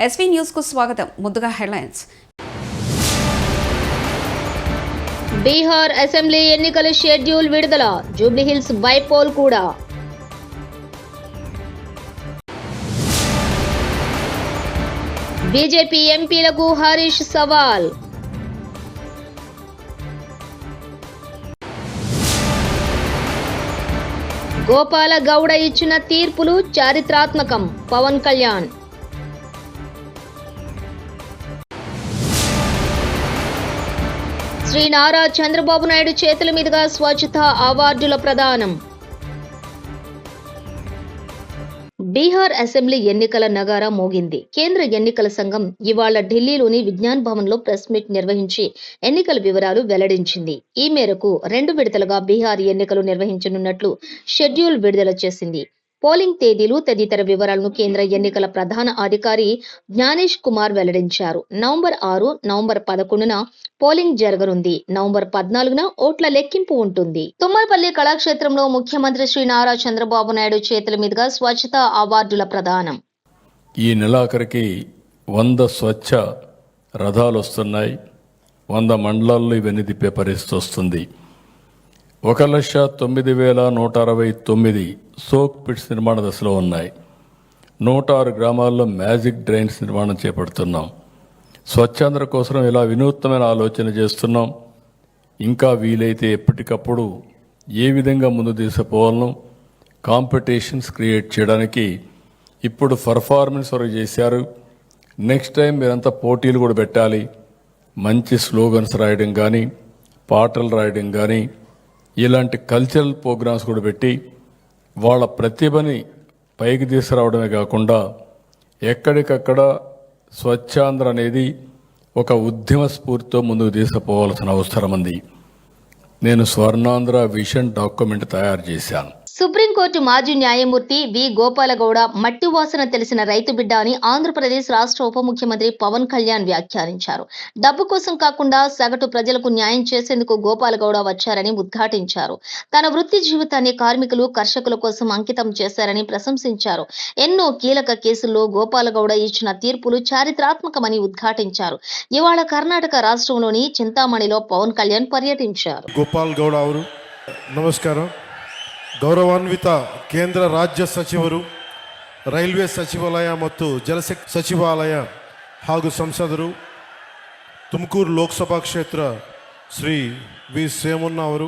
SV news కు స్వాగతం. ముందుగా హెడ్లైన్స్. బీహార్ అసెంబ్లీ ఎన్నికల షెడ్యూల్ విడుదల. జూబ్లీహిల్స్ బైపోల్ కూడా. బీజేపీ ఎంపీలకు హరీష్ సవాల్. గోపాల గౌడ ఇచ్చిన తీర్పులు చారిత్రాత్మకం. పవన్ కళ్యాణ్. శ్రీ నారా చంద్రబాబు నాయుడు చేతుల మీదుగా స్వచ్ఛత అవార్డుల ప్రదానం. బీహార్ అసెంబ్లీ ఎన్నికల నగారా మోగింది. కేంద్ర ఎన్నికల సంఘం ఇవాళ ఢిల్లీలోని విజ్ఞాన్ భవన్ లో ప్రెస్ మీట్ నిర్వహించి ఎన్నికల వివరాలు వెల్లడించింది. ఈ మేరకు 2 విడతలుగా బీహార్ ఎన్నికలు నిర్వహించనున్నట్లు షెడ్యూల్ విడుదల చేసింది. పోలింగ్ తేదీలు తదితర వివరాలను కేంద్ర ఎన్నికల ప్రధాన అధికారి జ్ఞానేష్ కుమార్ వెల్లడించారు. నవంబర్ 6, నవంబర్ 11న పోలింగ్ జరగనుంది. నవంబర్ 14న ఓట్ల లెక్కింపు ఉంటుంది. తుమ్మలపల్లి కళాక్షేత్రంలో ముఖ్యమంత్రి శ్రీ నారా చంద్రబాబు నాయుడు చేతుల మీదుగా స్వచ్ఛత అవార్డుల ప్రదానం. ఈ నెలాఖరికి 100 స్వచ్ఛ రథాలు వస్తున్నాయి. 100 మండలాల్లో ఇవన్నీ తిప్పే పరిస్థితి వస్తుంది. 1,09,169 సోక్ పిట్స్ నిర్మాణ దశలో ఉన్నాయి. 106 గ్రామాల్లో మ్యాజిక్ డ్రైన్స్ నిర్మాణం చేపడుతున్నాం. స్వచ్ఛాంధ్ర కోసం ఇలా వినూత్నమైన ఆలోచన చేస్తున్నాం. ఇంకా వీలైతే ఎప్పటికప్పుడు ఏ విధంగా ముందు తీసుకుపోవాలను కాంపిటీషన్స్ క్రియేట్ చేయడానికి ఇప్పుడు పర్ఫార్మెన్స్ వరకు చేశారు. నెక్స్ట్ టైం మీరంతా పోటీలు కూడా పెట్టాలి. మంచి స్లోగన్స్ రాయడం కానీ, పాటలు రాయడం కానీ, ఇలాంటి కల్చరల్ ప్రోగ్రామ్స్ కూడా పెట్టి వాళ్ళ ప్రతిభని పైకి తీసుకురావడమే కాకుండా ఎక్కడికక్కడ స్వచ్ఛాంధ్ర అనేది ఒక ఉద్యమ స్ఫూర్తితో ముందుకు తీసుకుపోవాల్సిన అవసరం ఉంది. నేను స్వర్ణాంధ్ర విజన్ డాక్యుమెంట్ తయారు చేశాను. సుప్రీంకోర్టు మాజీ న్యాయమూర్తి వి గోపాలగౌడ మట్టి వాసన తెలిసిన రైతు బిడ్డ అని ఆంధ్రప్రదేశ్ రాష్ట్ర ఉప ముఖ్యమంత్రి పవన్ కళ్యాణ్ వ్యాఖ్యానించారు. డబ్బు కోసం కాకుండా సగటు ప్రజలకు న్యాయం చేసేందుకు గోపాలగౌడ వచ్చారని ఉద్ఘాటించారు. తన వృత్తి జీవితాన్ని కార్మికులు, కర్షకుల కోసం అంకితం చేశారని ప్రశంసించారు. ఎన్నో కీలక కేసుల్లో గోపాలగౌడ ఇచ్చిన తీర్పులు చారిత్రాత్మకమని ఉద్ఘాటించారు. ఇవాళ కర్ణాటక రాష్ట్రంలోని చింతామణిలో పవన్ కళ్యాణ్ పర్యటించారు. ಗೋಪಾಲಗೌಡ ಅವರು ನಮಸ್ಕಾರ. ಗೌರವಾನ್ವಿತ ಕೇಂದ್ರ ರಾಜ್ಯ ಸಚಿವರು, ರೈಲ್ವೆ ಸಚಿವಾಲಯ ಮತ್ತು ಜಲಶಕ್ತಿ ಸಚಿವಾಲಯ ಹಾಗೂ ಸಂಸದರು, ತುಮಕೂರು ಲೋಕಸಭಾ ಕ್ಷೇತ್ರ ಶ್ರೀ ವಿ ಸೋಮಣ್ಣ ಅವರು,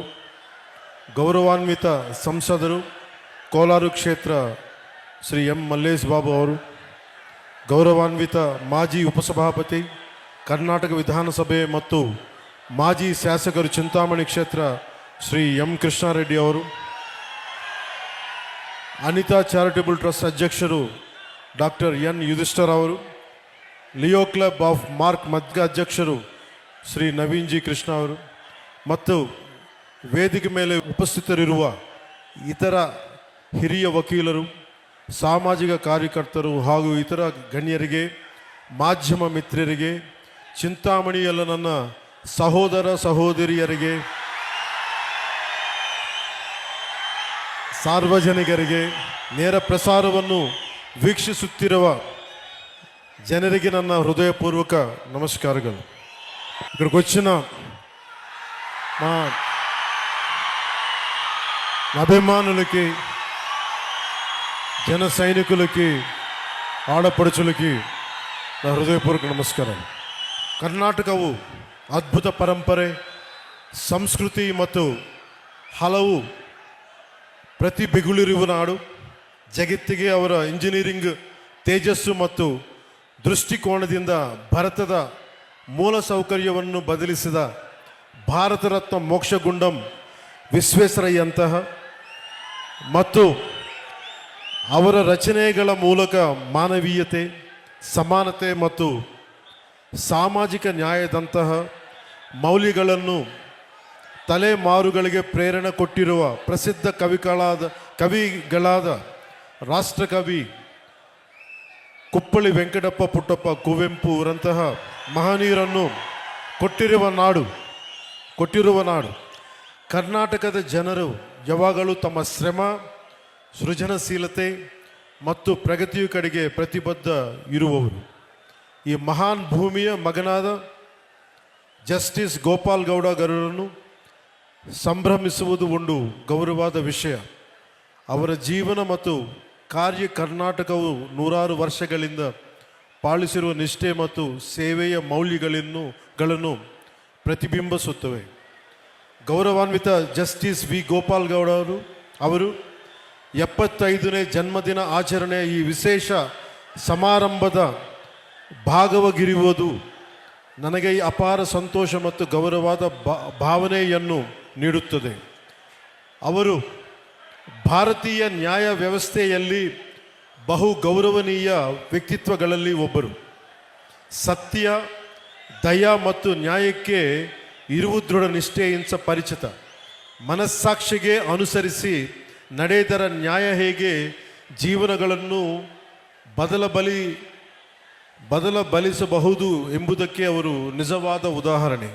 ಗೌರವಾನ್ವಿತ ಸಂಸದರು ಕೋಲಾರ ಕ್ಷೇತ್ರ ಶ್ರೀ ಎಂ ಮಲ್ಲೇಶ್ ಬಾಬು ಅವರು, ಗೌರವಾನ್ವಿತ ಮಾಜಿ ಉಪಸಭಾಪತಿ ಕರ್ನಾಟಕ ವಿಧಾನಸಭೆ ಮತ್ತು ಮಾಜಿ ಶಾಸಕರು చింతామణి ಕ್ಷೇತ್ರ ಶ್ರೀ ಎಂ ಕೃಷ್ಣಾರೆಡ್ಡಿ ಅವರು, ಅನಿತಾ ಚಾರಿಟಬಲ್ ಟ್ರಸ್ಟ್ ಅಧ್ಯಕ್ಷರು ಡಾಕ್ಟರ್ ಎನ್ ಯುಧಿಷ್ಠರ್ ಅವರು, ಲಿಯೋ ಕ್ಲಬ್ ಆಫ್ ಮಾರ್ಕ್ ಮದ್ಗ ಅಧ್ಯಕ್ಷರು ಶ್ರೀ ನವೀನ್ ಜಿ ಕೃಷ್ಣ ಅವರು ಮತ್ತು ವೇದಿಕೆ ಮೇಲೆ ಉಪಸ್ಥಿತರಿರುವ ಇತರ ಹಿರಿಯ ವಕೀಲರು, ಸಾಮಾಜಿಕ ಕಾರ್ಯಕರ್ತರು ಹಾಗೂ ಇತರ ಗಣ್ಯರಿಗೆ, ಮಾಧ್ಯಮ ಮಿತ್ರರಿಗೆ, చింతామಣಿಯಲ್ಲ ನನ್ನ ಸಹೋದರ ಸಹೋದರಿಯರಿಗೆ, ಸಾರ್ವಜನಿಕರಿಗೆ, ನೇರ ಪ್ರಸಾರವನ್ನು ವೀಕ್ಷಿಸುತ್ತಿರುವ ಜನರಿಗೆ ನನ್ನ ಹೃದಯಪೂರ್ವಕ ನಮಸ್ಕಾರಗಳು. ఇక్కడికి వచ్చిన మా అభిమానులకి, జన సైనికులకి, ఆడపడుచులకి నా హృదయపూర్వక నమಸ್ಕಾರ. ಕರ್ನಾಟಕವು ಅದ್ಭುತ ಪರಂಪರೆ, ಸಂಸ್ಕೃತಿ ಮತ್ತು ಹಲವು ಪ್ರತಿಭೆಗಳಿರುವ ನಾಡು. ಜಗತ್ತಿಗೆ ಅವರ ಇಂಜಿನಿಯರಿಂಗ್ ತೇಜಸ್ಸು ಮತ್ತು ದೃಷ್ಟಿಕೋನದಿಂದ ಭಾರತದ ಮೂಲ ಸೌಕರ್ಯವನ್ನು ಬದಲಿಸಿದ ಭಾರತ ರತ್ನ ಮೋಕ್ಷಗುಂಡಂ ವಿಶ್ವೇಶ್ವರಯ್ಯಂತಹ ಮತ್ತು ಅವರ ರಚನೆಗಳ ಮೂಲಕ ಮಾನವೀಯತೆ, ಸಮಾನತೆ ಮತ್ತು ಸಾಮಾಜಿಕ ನ್ಯಾಯದಂತಹ ಮೌಲ್ಯಗಳನ್ನು ತಲೆಮಾರುಗಳಿಗೆ ಪ್ರೇರಣೆ ಕೊಟ್ಟಿರುವ ಪ್ರಸಿದ್ಧ ಕವಿಗಳಾದ ರಾಷ್ಟ್ರಕವಿ ಕುಪ್ಪಳಿ ವೆಂಕಟಪ್ಪ ಪುಟ್ಟಪ್ಪ ಕುವೆಂಪು ಅವರಂತಹ ಮಹನೀಯರನ್ನು ಕೊಟ್ಟಿರುವ ನಾಡು. ಕರ್ನಾಟಕದ ಜನರು ಯಾವಾಗಲೂ ತಮ್ಮ ಶ್ರಮ, ಸೃಜನಶೀಲತೆ ಮತ್ತು ಪ್ರಗತಿಯ ಕಡೆಗೆ ಪ್ರತಿಬದ್ಧ ಇರುವವರು. ಈ ಮಹಾನ್ ಭೂಮಿಯ ಮಗನಾದ ಜಸ್ಟಿಸ್ ಗೋಪಾಲ್ ಗೌಡ ಗರುಡರನ್ನು ಸಂಭ್ರಮಿಸುವುದು ಒಂದು ಗೌರವವಾದ ವಿಷಯ. ಅವರ ಜೀವನ ಮತ್ತು ಕಾರ್ಯ ಕರ್ನಾಟಕವು ನೂರಾರು ವರ್ಷಗಳಿಂದ ಪಾಲಿಸಿರುವ ನಿಷ್ಠೆ ಮತ್ತು ಸೇವೆಯ ಮೌಲ್ಯಗಳನ್ನು ಪ್ರತಿಬಿಂಬಿಸುತ್ತವೆ. ಗೌರವಾನ್ವಿತ ಜಸ್ಟಿಸ್ ವಿ ಗೋಪಾಲ್ ಗೌಡ ಅವರು 75ನೇ ಜನ್ಮದಿನ ಆಚರಣೆಯ ಈ ವಿಶೇಷ ಸಮಾರಂಭದ ಭಾಗವಾಗಿರುವುದು ನನಗೆ ಅಪಾರ ಸಂತೋಷ ಮತ್ತು ಗೌರವವಾದ ಭಾವನೆಯನ್ನು ನೀಡುತ್ತದೆ. ಅವರು ಭಾರತೀಯ ನ್ಯಾಯ ವ್ಯವಸ್ಥೆಯಲ್ಲಿ ಬಹು ಗೌರವನೀಯ ವ್ಯಕ್ತಿತ್ವಗಳಲ್ಲಿ ಒಬ್ಬರು. ಸತ್ಯ, ದಯ ಮತ್ತು ನ್ಯಾಯಕ್ಕೆ ಇರುವ ದೃಢ ನಿಷ್ಠೆಯಿಂದ ಪರಿಚಿತ. ಮನಸ್ಸಾಕ್ಷಿಗೆ ಅನುಸರಿಸಿ ನಡೆದರ ನ್ಯಾಯ ಹೇಗೆ ಜೀವನಗಳನ್ನು ಬದಲಬಲಿಸಬಹುದು ಎಂಬುದಕ್ಕೆ ಅವರು ನಿಜವಾದ ಉದಾಹರಣೆ.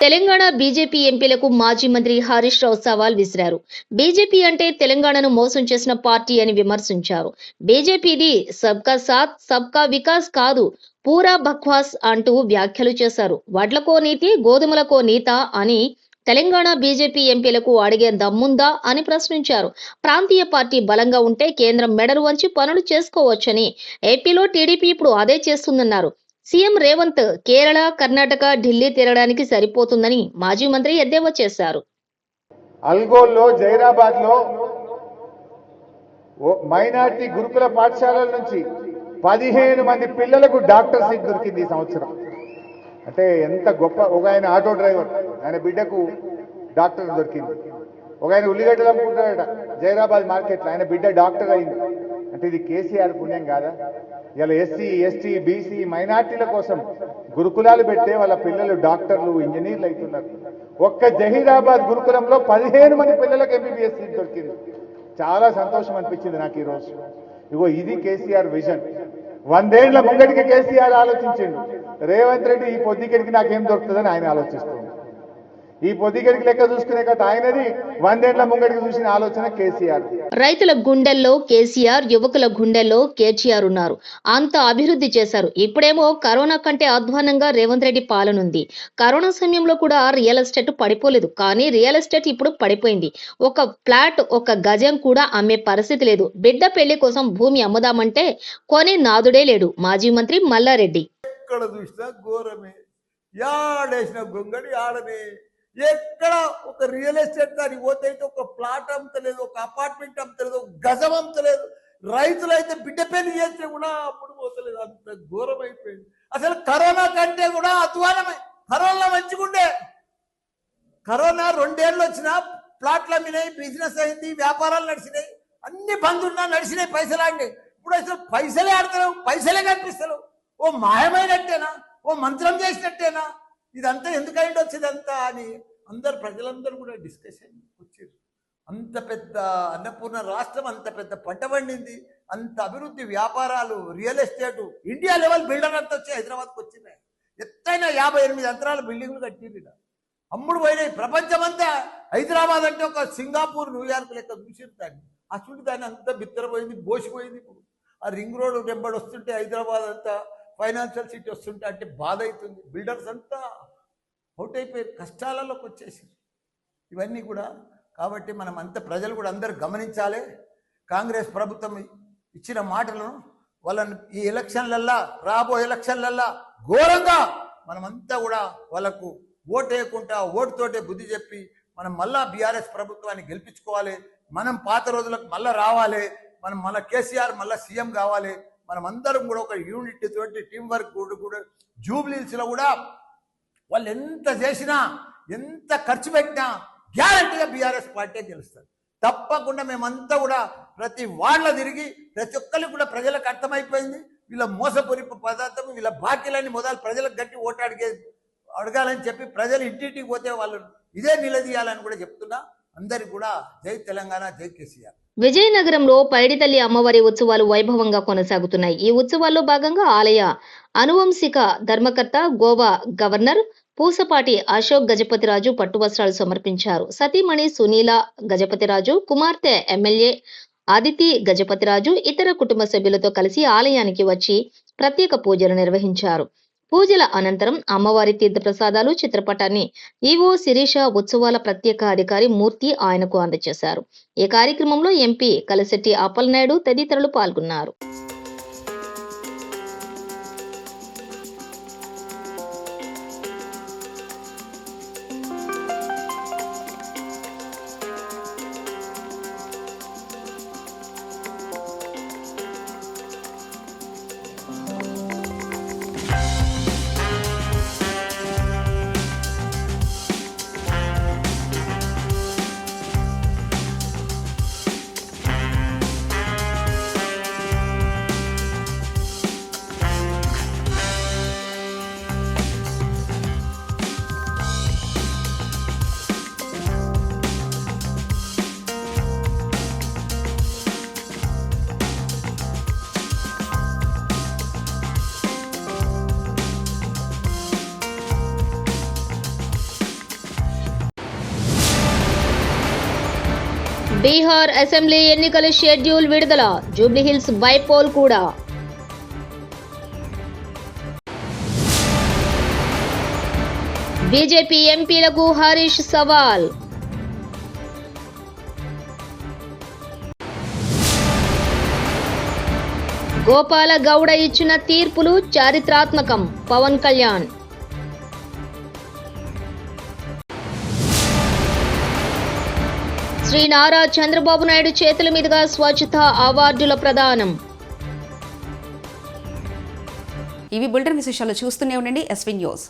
తెలంగాణ బీజేపీ ఎంపీలకు మాజీ మంత్రి హరీష్ రావు సవాల్ విసిరారు. బీజేపీ అంటే తెలంగాణను మోసం చేసిన పార్టీ అని విమర్శించారు. బీజేపీది సబ్కా సాత్ సబ్కా వికాస్ కాదు, పూరా బక్వాస్ అంటూ వ్యాఖ్యలు చేశారు. వడ్లకో నీతి గోధుమలకో నీత అని తెలంగాణ బీజేపీ ఎంపీలకు అడిగే దమ్ముందా అని ప్రశ్నించారు. ప్రాంతీయ పార్టీ బలంగా ఉంటే కేంద్రం మెడలు వంచి పనులు చేసుకోవచ్చని, ఏపీలో టీడీపీ ఇప్పుడు అదే చేస్తుందన్నారు. సీఎం రేవంత్ కేరళ, కర్ణాటక, ఢిల్లీ తిరగడానికి సరిపోతుందని మాజీ మంత్రి ఎద్దేవా చేశారు. అల్గోల్లో, జైరాబాద్ లో మైనార్టీ గురుకుల పాఠశాలల నుంచి 15 మంది పిల్లలకు డాక్టర్ సీట్ దొరికింది ఈ సంవత్సరం. అంటే ఎంత గొప్ప. ఒక ఆయన ఆటో డ్రైవర్, ఆయన బిడ్డకు డాక్టర్ దొరికింది. ఒక ఆయన ఉల్లిగడ్డలు అమ్ముకుంటాడట జైరాబాద్ మార్కెట్లో, ఆయన బిడ్డ డాక్టర్ అయింది. అంటే ఇది కేసీఆర్ పుణ్యం కాదా? ఇలా ఎస్సీ, ఎస్టీ, బీసీ మైనార్టీల కోసం గురుకులాలు పెడితే వాళ్ళ పిల్లలు డాక్టర్లు, ఇంజనీర్లు అవుతున్నారు. ఒక్క జహీరాబాద్ గురుకులంలో 15 మంది పిల్లలకు ఎంబీబీఎస్ సీట్ దొరికింది. చాలా సంతోషం అనిపించింది నాకు ఈరోజు. ఇగో ఇది కేసీఆర్ విజన్. 100 ఏళ్ల ముంగడికి కేసీఆర్ ఆలోచించిండు. రేవంత్ రెడ్డి ఈ పొద్దుకెడికి నాకేం దొరుకుతుందని ఆయన ఆలోచిస్తుంది. ఈ పొద్దుకెడికి లెక్క చూసుకునే కదా ఆయనది. 100 ఏళ్ల ముంగడికి చూసిన ఆలోచన కేసీఆర్. రైతుల గుండెల్లో కేసీఆర్, యువకుల గుండెల్లో కేటీఆర్ ఉన్నారు. అంత అభివృద్ధి చేశారు. ఇప్పుడేమో కరోనా కంటే అధ్వానంగా రేవంత్ రెడ్డి పాలనుంది. కరోనా సమయంలో కూడా రియల్ ఎస్టేట్ పడిపోలేదు, కానీ రియల్ ఎస్టేట్ ఇప్పుడు పడిపోయింది. ఒక ఫ్లాట్, ఒక గజం కూడా అమ్మే పరిస్థితి లేదు. బిడ్డ పెళ్లి కోసం భూమి అమ్ముదామంటే కొనే నాదుడే లేడు. మాజీ మంత్రి మల్లారెడ్డి. ఎక్కడ చూసినా ఘోరమే, యాడేసిన గొంగడి ఆడనే. ఎక్కడ ఒక రియల్ ఎస్టేట్ దానికి పోతే అయితే ఒక ప్లాట్ అమ్మతలేదు, ఒక అపార్ట్మెంట్ అమ్మతలేదు, ఒక గజం అమ్మతలేదు. రైతులైతే బిడ్డ పెళ్లి చేస్తే కూడా అప్పుడు పోతలేదు. అంత ఘోరం అయిపోయింది. అసలు కరోనా కంటే కూడా అధ్వానమే. కరోనా మంచిగుండే. కరోనా 2 ఏళ్ళు వచ్చినా ప్లాట్లు అమ్మినాయి, బిజినెస్ అయింది, వ్యాపారాలు నడిచినాయి, అన్ని బంద్ ఉన్నా నడిచినాయి, పైసలు ఆడినాయి. ఇప్పుడు అసలు పైసలే ఆడతలేవు, పైసలే కనిపిస్తలేవు. ఓ మాయమైనట్టేనా, ఓ మంత్రం చేసినట్టేనా, ఇదంతా ఎందుకైంది వచ్చిందంతా అని ప్రజలందరూ కూడా డిస్కషన్ వచ్చారు. అంత పెద్ద అన్నపూర్ణ రాష్ట్రం, అంత పెద్ద పంట పండింది, అంత అభివృద్ధి, వ్యాపారాలు, real estate, India level builder అంతా వచ్చి హైదరాబాద్కి వచ్చినాయి. ఎత్తైన 58 అంతరాల బిల్డింగ్లు కట్టింది. అమ్ముడు పోయినాయి. ప్రపంచమంతా హైదరాబాద్ అంటే ఒక సింగపూర్, న్యూయార్క్ లెక్క చూసింది దాన్ని. అసలు దాన్ని అంతా బిత్తరపోయింది, బోసిపోయింది. ఇప్పుడు ఆ రింగ్ రోడ్ వెంబడి వస్తుంటే హైదరాబాద్ అంతా ఫైనాన్షియల్ సిటీ వస్తుంటే అంటే బాధ అవుతుంది. బిల్డర్స్ అంతా అవుట్ అయిపోయారు, కష్టాలలోకి వచ్చేసారు. ఇవన్నీ కూడా కాబట్టి మనం అంతా ప్రజలు కూడా అందరూ గమనించాలి. కాంగ్రెస్ ప్రభుత్వం ఇచ్చిన మాటలను వాళ్ళని ఈ ఎలక్షన్లల్లా, రాబోయే ఎలక్షన్లల్లా ఘోరంగా మనమంతా కూడా వాళ్ళకు ఓటు వేయకుండా ఓటుతోటే బుద్ధి చెప్పి మనం మళ్ళా బీఆర్ఎస్ ప్రభుత్వాన్ని గెలిపించుకోవాలి. మనం పాత రోజులకు మళ్ళా రావాలి. మనం మళ్ళీ కేసీఆర్ మళ్ళీ సీఎం కావాలి. మనం అందరం కూడా ఒక యూనిట్ తోటి టీం వర్క్ కూడా జూబ్లీహిల్స్లో కూడా వాళ్ళు ఎంత చేసినా, ఎంత ఖర్చు పెట్టినా గ్యారంటీగా బీఆర్ఎస్ పార్టీ గెలుస్తారు. తప్పకుండా మేమంతా కూడా ప్రతి వాళ్ళ తిరిగి ప్రతి ఒక్కరికి కూడా ప్రజలకు అర్థమైపోయింది. వీళ్ళ మోసపూరిత పదార్థం, వీళ్ళ బాకీలన్నీ మొదలు ప్రజలకు గట్టి ఓటు అడగాలని చెప్పి ప్రజలు ఇంటింటికి పోతే వాళ్ళు ఇదే నిలదీయాలని కూడా చెప్తున్నా. అందరికి కూడా జై తెలంగాణ, జై కేసీఆర్. విజయనగరంలో పైడితల్లి అమ్మవారి ఉత్సవాలు వైభవంగా కొనసాగుతున్నాయి. ఈ ఉత్సవాల్లో భాగంగా ఆలయ అనువంశిక ధర్మకర్త, గోవా గవర్నర్ పూసపాటి అశోక్ గజపతిరాజు పట్టు వస్త్రాలు సమర్పించారు. సతీమణి సునీల గజపతిరాజు, కుమార్తె ఎమ్మెల్యే అదితి గజపతిరాజు ఇతర కుటుంబ సభ్యులతో కలిసి ఆలయానికి వచ్చి ప్రత్యేక పూజలు నిర్వహించారు. పూజల అనంతరం అమ్మవారి తీర్థప్రసాదాలు చిత్రపటాన్ని ఈవో శిరీష ఉత్సవాల ప్రత్యేక అధికారి మూర్తి ఆయనకు అందజేశారు. ఈ కార్యక్రమంలో ఎంపీ కలిశెట్టి అప్పలనాయుడు తదితరులు పాల్గొన్నారు. బీహార్ అసెంబ్లీ ఎన్నికల షెడ్యూల్ విడుదల, జూబ్లీహిల్స్ బైపోల్ కూడా. బీజేపీ ఎంపీలకు హరీష్ సవాల్. గోపాల గౌడ ఇచ్చిన తీర్పులు చారిత్రాత్మకం, పవన్ కళ్యాణ్. శ్రీ నారా చంద్రబాబు నాయుడు చేతుల మీదుగా స్వచ్ఛత అవార్డుల ప్రదానం. ఇవి బులెటిన్ విశేషాలు. చూస్తూనే ఉండండి ఎస్వీ న్యూస్.